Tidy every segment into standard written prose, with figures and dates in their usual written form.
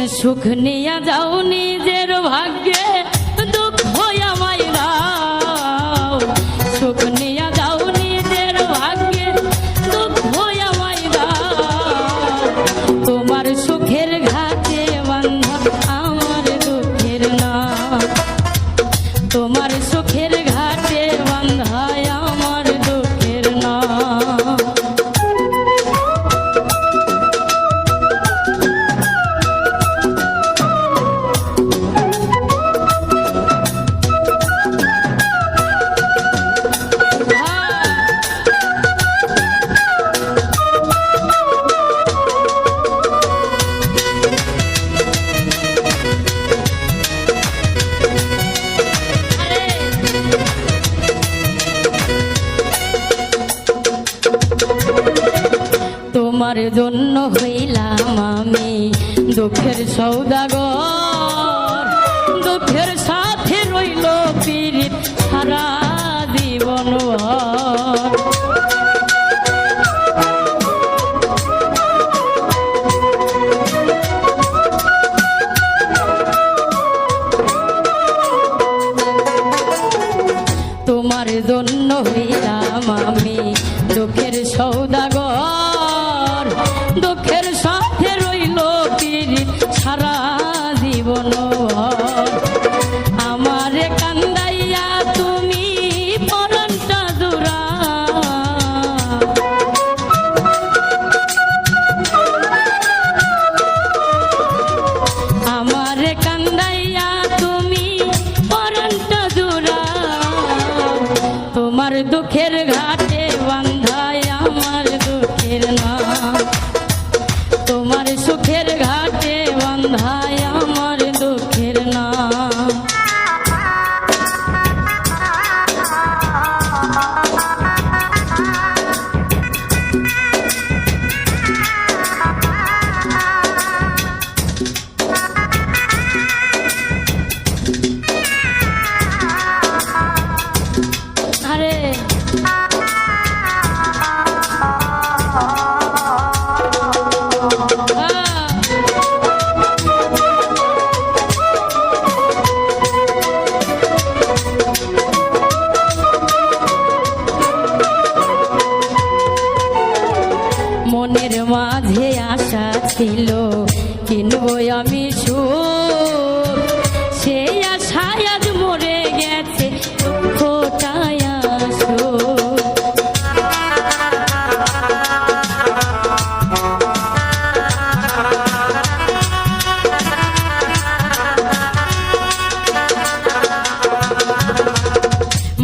সুখ নিয়া যাও নিজের ভাগ্যে, দুঃখ আমায় দাও। সুখ নিয়া যাও নিজের ভাগ্যে, দুঃখ আমায় দাও। তোমার সুখের ঘাটে বান্ধা আমার দুঃখের নাম। তোমার সুখের ঘাটে বান্ধা আমার দুঃখের নাম। তোমার জন্য হইলাম আমি দুঃখের সওদাগর, দুঃখের সাথে রইল পীড়িত সারা জীবন ভর। তোমার জন্য হইলাম আমি দুঃখের সওদাগর, দুঃখের সাথে রইল পীড়িত সারা জীবন ভর। আমারে কান্দাইয়া তুমি পরাণটা জুড়াও, আমারে কান্দাইয়া তুমি পরাণটা জুড়াও। তোমার দুঃখের ঘাটে বান্ধায় আমার দুঃখের নাম। তোমার সুখের ঘাটে বান্ধায় আমার দুঃখের নাম। আরে মনের মাঝে আশা ছিল কিনবো আমি সুখ, সেই আশায় আজ মরে গেছে দুঃখটাই আসুক।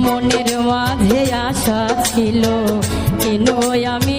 মনের মাঝে আশা ছিল কিনবো আমি